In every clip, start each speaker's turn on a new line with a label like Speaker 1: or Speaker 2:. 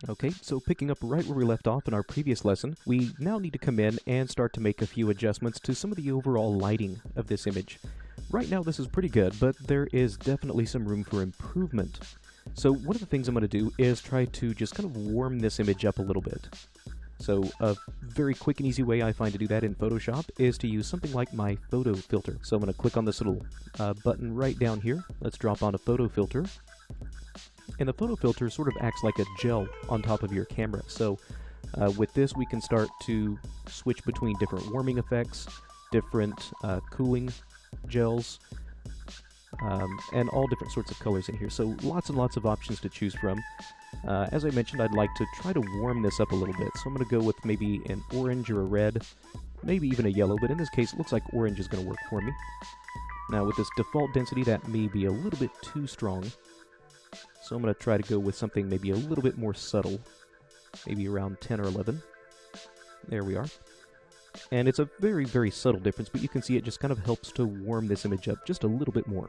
Speaker 1: Okay, so picking up right where we left off in our previous lesson, we now need to come in and start to make a few adjustments to some of the overall lighting of this image. Right now this is pretty good, but there is definitely some room for improvement. So one of the things I'm going to do is try to just kind of warm this image up a little bit. So a very quick and easy way I find to do that in Photoshop is to use something like my photo filter. So I'm going to click on this little button right down here. Let's drop on a photo filter. And the photo filter sort of acts like a gel on top of your camera. So with this we can start to switch between different warming effects, different cooling gels, and all different sorts of colors in here. So lots and lots of options to choose from. As I mentioned, I'd like to try to warm this up a little bit. So I'm going to go with maybe an orange or a red, maybe even a yellow, but in this case it looks like orange is going to work for me. Now with this default density, that may be a little bit too strong. So I'm going to try to go with something maybe a little bit more subtle, maybe around 10 or 11. There we are. And it's a very, very subtle difference, but you can see it just kind of helps to warm this image up just a little bit more,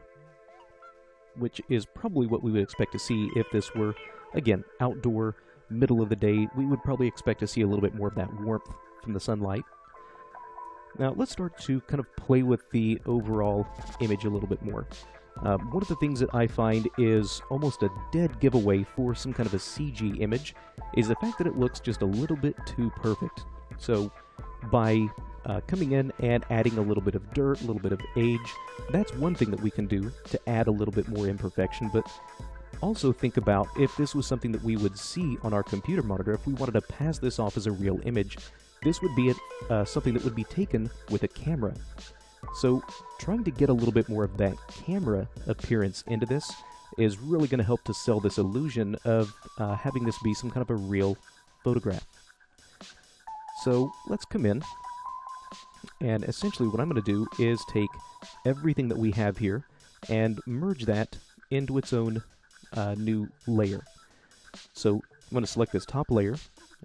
Speaker 1: which is probably what we would expect to see if this were, again, outdoor, middle of the day. We would probably expect to see a little bit more of that warmth from the sunlight. Now let's start to kind of play with the overall image a little bit more. One of the things that I find is almost a dead giveaway for some kind of a CG image is the fact that it looks just a little bit too perfect. So by coming in and adding a little bit of dirt, a little bit of age, that's one thing that we can do to add a little bit more imperfection. But also think about if this was something that we would see on our computer monitor, if we wanted to pass this off as a real image, this would be something that would be taken with a camera. So trying to get a little bit more of that camera appearance into this is really going to help to sell this illusion of having this be some kind of a real photograph. So let's come in, and essentially what I'm going to do is take everything that we have here and merge that into its own new layer. So I'm going to select this top layer,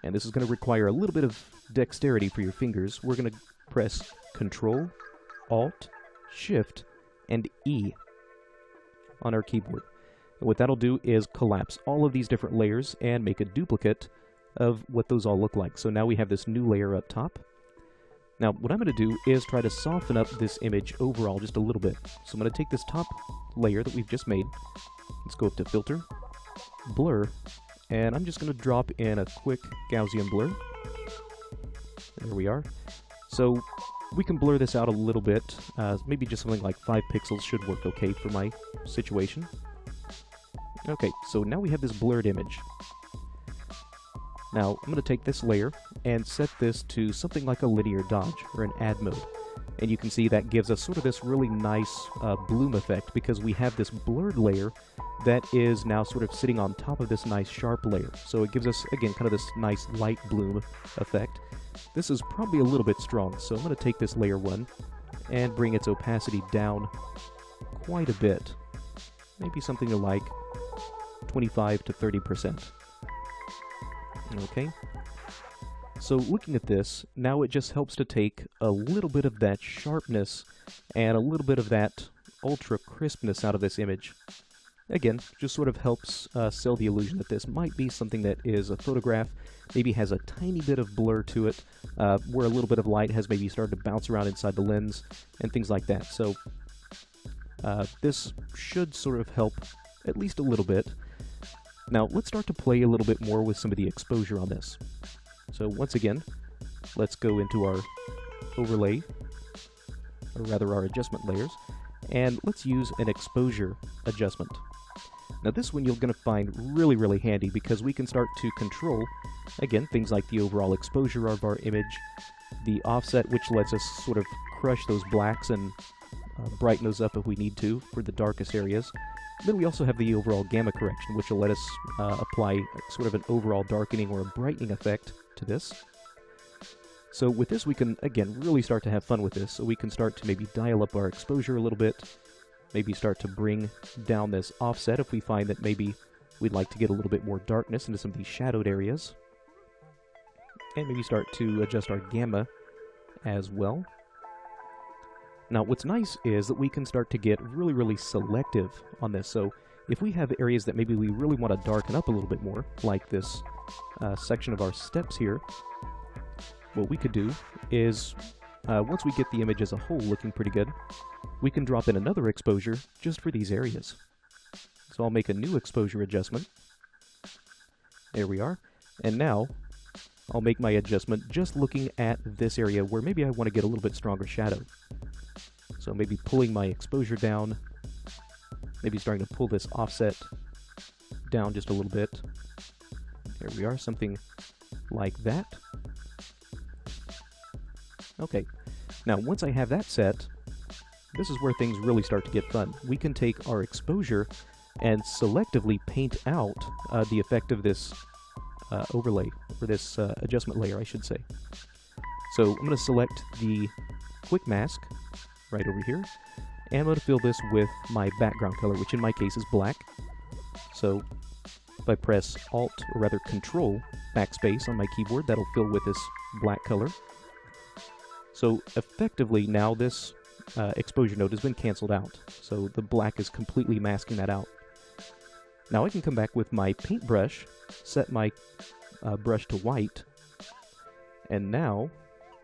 Speaker 1: and this is going to require a little bit of dexterity for your fingers. We're going to press Control, Alt, Shift, and E on our keyboard. And what that'll do is collapse all of these different layers and make a duplicate of what those all look like. So now we have this new layer up top. Now what I'm going to do is try to soften up this image overall just a little bit. So I'm going to take this top layer that we've just made. Let's go up to Filter, Blur, and I'm just going to drop in a quick Gaussian blur. There we are. So we can blur this out a little bit. Maybe just something like 5 pixels should work okay for my situation. Okay, so now we have this blurred image. Now I'm going to take this layer and set this to something like a linear dodge or an add mode. And you can see that gives us sort of this really nice bloom effect because we have this blurred layer that is now sort of sitting on top of this nice sharp layer. So it gives us, again, kind of this nice light bloom effect. This is probably a little bit strong, so I'm going to take this layer 1 and bring its opacity down quite a bit. Maybe something like 25 to 30%. Okay. So looking at this, now it just helps to take a little bit of that sharpness and a little bit of that ultra crispness out of this image. Again, just sort of helps sell the illusion that this might be something that is a photograph, maybe has a tiny bit of blur to it, where a little bit of light has maybe started to bounce around inside the lens, and things like that. So this should sort of help at least a little bit. Now let's start to play a little bit more with some of the exposure on this. So once again, let's go into our overlay, or rather our adjustment layers, and let's use an exposure adjustment. Now this one you're going to find really, really handy because we can start to control, again, things like the overall exposure of our image, the offset, which lets us sort of crush those blacks and brighten those up if we need to for the darkest areas. Then we also have the overall gamma correction, which will let us apply sort of an overall darkening or a brightening effect to this. So with this we can, again, really start to have fun with this. So we can start to maybe dial up our exposure a little bit, maybe start to bring down this offset if we find that maybe we'd like to get a little bit more darkness into some of these shadowed areas. And maybe start to adjust our gamma as well. Now what's nice is that we can start to get really, really selective on this. So if we have areas that maybe we really want to darken up a little bit more, like this section of our steps here, what we could do is, once we get the image as a whole looking pretty good, we can drop in another exposure just for these areas. So I'll make a new exposure adjustment. There we are. And now I'll make my adjustment just looking at this area where maybe I want to get a little bit stronger shadow. So maybe pulling my exposure down, maybe starting to pull this offset down just a little bit. There we are, something like that. Okay, now once I have that set, this is where things really start to get fun. We can take our exposure and selectively paint out the effect of this overlay, or this adjustment layer, I should say. So I'm going to select the quick mask right over here, and I'm going to fill this with my background color, which in my case is black. So if I press Alt, or rather Control, backspace on my keyboard, that'll fill with this black color. So effectively now this exposure node has been canceled out, so the black is completely masking that out. Now I can come back with my paintbrush, set my brush to white, and now,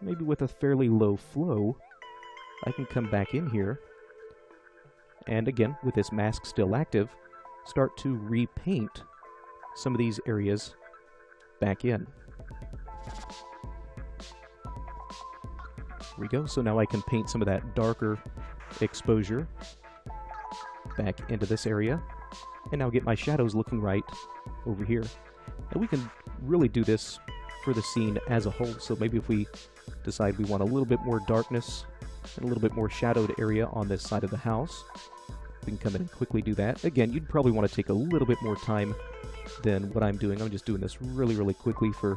Speaker 1: maybe with a fairly low flow, I can come back in here, and again, with this mask still active, start to repaint some of these areas back in. There we go, so now I can paint some of that darker exposure back into this area, and now get my shadows looking right over here. And we can really do this for the scene as a whole, so maybe if we decide we want a little bit more darkness and a little bit more shadowed area on this side of the house, we can come in and quickly do that. Again, you'd probably want to take a little bit more time than what I'm doing. I'm just doing this really, really quickly for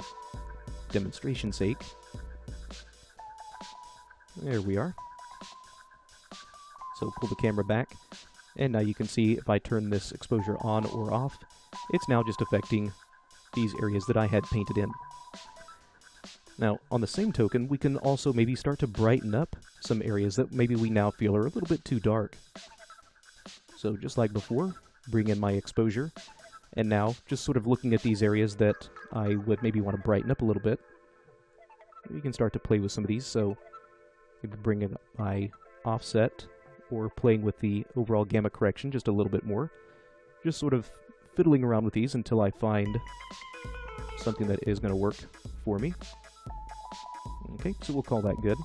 Speaker 1: demonstration's sake. There we are. So pull the camera back, and now you can see if I turn this exposure on or off, it's now just affecting these areas that I had painted in. Now, on the same token, we can also maybe start to brighten up some areas that maybe we now feel are a little bit too dark. So just like before, bring in my exposure, and now just sort of looking at these areas that I would maybe want to brighten up a little bit. We can start to play with some of these, so maybe bring in my offset, or playing with the overall gamma correction just a little bit more. Just sort of fiddling around with these until I find something that is going to work for me. Okay, so we'll call that good.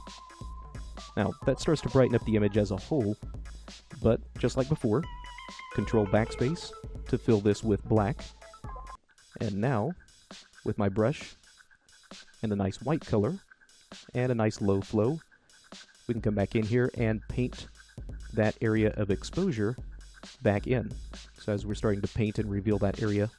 Speaker 1: Now, that starts to brighten up the image as a whole, but just like before, Control Backspace to fill this with black. And now, with my brush and a nice white color and a nice low flow, we can come back in here and paint that area of exposure back in. So as we're starting to paint and reveal that area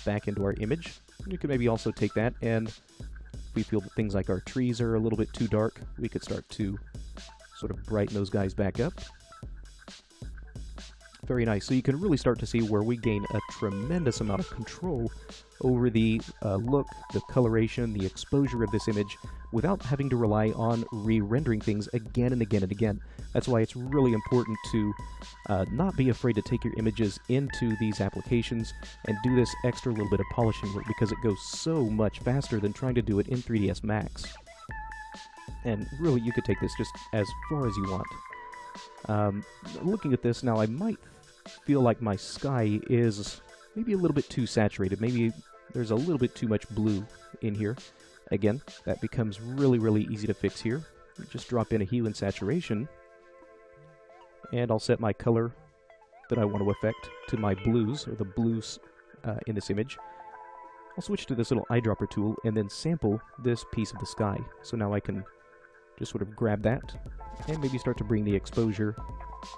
Speaker 1: back into our image, you can maybe also take that, and if we feel that things like our trees are a little bit too dark, we could start to sort of brighten those guys back up. Very nice. So you can really start to see where we gain a tremendous amount of control over the look, the coloration, the exposure of this image without having to rely on re-rendering things again and again and again. That's why it's really important to not be afraid to take your images into these applications and do this extra little bit of polishing work, because it goes so much faster than trying to do it in 3ds Max. And really, you could take this just as far as you want. Looking at this now, I might feel like my sky is maybe a little bit too saturated. Maybe there's a little bit too much blue in here. Again, that becomes really, really easy to fix here. Just drop in a hue and saturation, and I'll set my color that I want to affect to my blues, or the blues in this image. I'll switch to this little eyedropper tool and then sample this piece of the sky. So now I can just sort of grab that and maybe start to bring the exposure,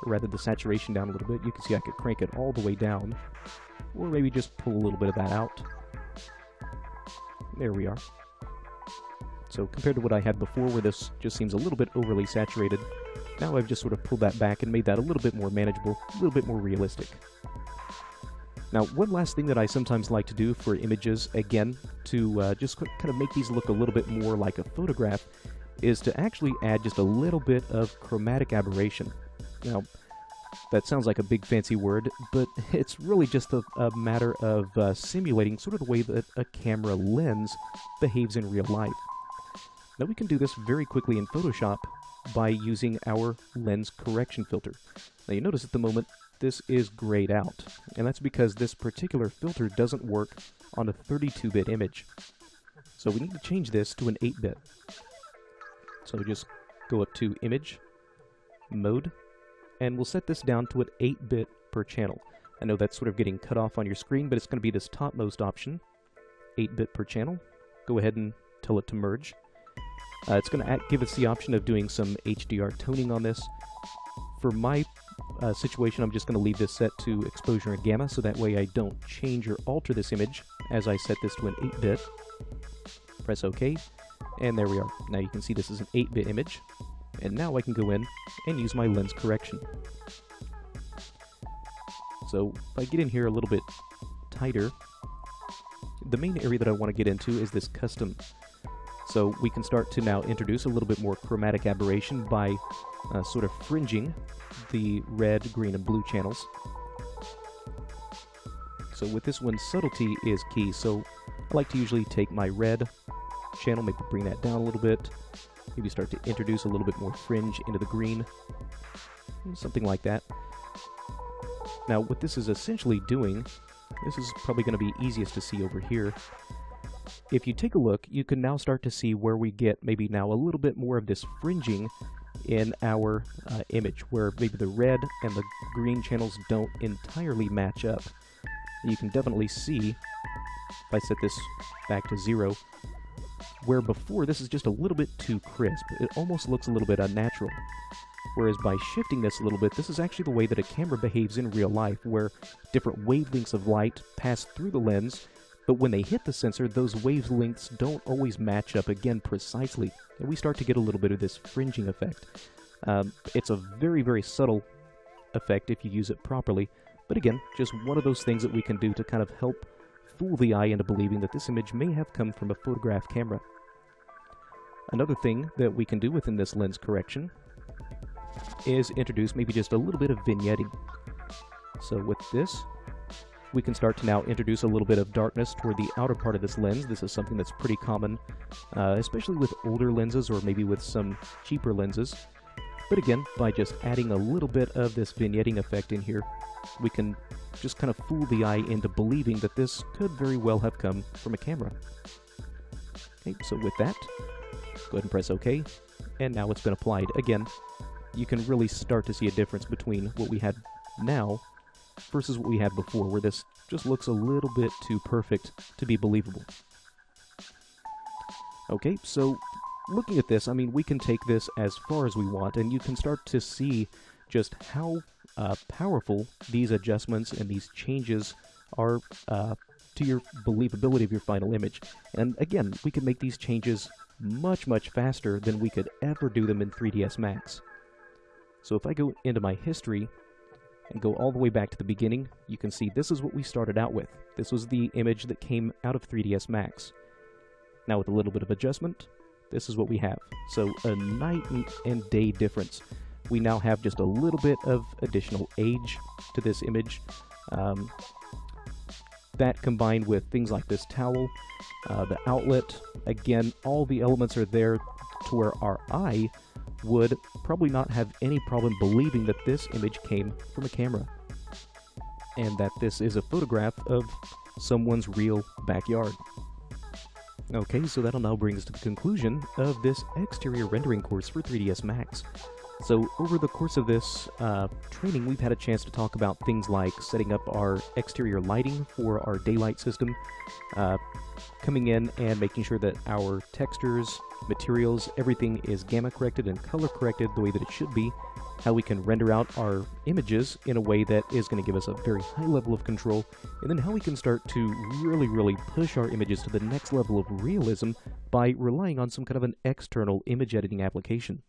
Speaker 1: or rather the saturation, down a little bit. You can see I could crank it all the way down, or maybe just pull a little bit of that out. There we are. So compared to what I had before, where this just seems a little bit overly saturated, now I've just sort of pulled that back and made that a little bit more manageable, a little bit more realistic. Now, one last thing that I sometimes like to do for images, again, to just kind of make these look a little bit more like a photograph, is to actually add just a little bit of chromatic aberration. Now, That sounds like a big fancy word, but it's really just a matter of simulating sort of the way that a camera lens behaves in real life. Now we can do this very quickly in Photoshop by using our lens correction filter. Now you notice at the moment this is grayed out, and that's because this particular filter doesn't work on a 32-bit image. So we need to change this to an 8-bit. So just go up to Image, Mode, and we'll set this down to an 8-bit per channel. I know that's sort of getting cut off on your screen, but it's going to be this topmost option, 8-bit per channel. Go ahead and tell it to merge. It's going to give us the option of doing some HDR toning on this. For my situation, I'm just going to leave this set to exposure and gamma, so that way I don't change or alter this image as I set this to an 8-bit. Press OK, and there we are. Now you can see this is an 8-bit image, and now I can go in and use my lens correction. So if I get in here a little bit tighter, the main area that I want to get into is this custom. So we can start to now introduce a little bit more chromatic aberration by sort of fringing the red, green, and blue channels. So with this one, subtlety is key. So I like to usually take my red channel, maybe bring that down a little bit, maybe start to introduce a little bit more fringe into the green, something like that. Now what this is essentially doing, this is probably going to be easiest to see over here. If you take a look, you can now start to see where we get maybe now a little bit more of this fringing in our image, where maybe the red and the green channels don't entirely match up. You can definitely see, if I set this back to 0, where before this is just a little bit too crisp. It almost looks a little bit unnatural. Whereas by shifting this a little bit, this is actually the way that a camera behaves in real life, where different wavelengths of light pass through the lens, but when they hit the sensor, those wavelengths don't always match up again precisely, and we start to get a little bit of this fringing effect. It's a very, very subtle effect if you use it properly, but again, just one of those things that we can do to kind of help fool the eye into believing that this image may have come from a photograph camera. Another thing that we can do within this lens correction is introduce maybe just a little bit of vignetting. So with this, we can start to now introduce a little bit of darkness toward the outer part of this lens. This is something that's pretty common, especially with older lenses or maybe with some cheaper lenses. But again, by just adding a little bit of this vignetting effect in here, we can just kind of fool the eye into believing that this could very well have come from a camera. Okay, so with that, go ahead and press OK, and now it's been applied. Again, you can really start to see a difference between what we had now versus what we had before, where this just looks a little bit too perfect to be believable. Okay, so looking at this, I mean, we can take this as far as we want, and you can start to see just how powerful these adjustments and these changes are to your believability of your final image. And again, we can make these changes much, much faster than we could ever do them in 3ds Max. So if I go into my history and go all the way back to the beginning, you can see this is what we started out with. This was the image that came out of 3ds Max. Now with a little bit of adjustment, this is what we have. So a night and day difference. We now have just a little bit of additional age to this image. That combined with things like this towel, the outlet, again, all the elements are there to where our eye would probably not have any problem believing that this image came from a camera and that this is a photograph of someone's real backyard. Okay, so that'll now bring us to the conclusion of this exterior rendering course for 3ds Max. So over the course of this training, we've had a chance to talk about things like setting up our exterior lighting for our daylight system, coming in and making sure that our textures, materials, everything is gamma corrected and color corrected the way that it should be, how we can render out our images in a way that is going to give us a very high level of control, and then how we can start to really push our images to the next level of realism by relying on some kind of an external image editing application.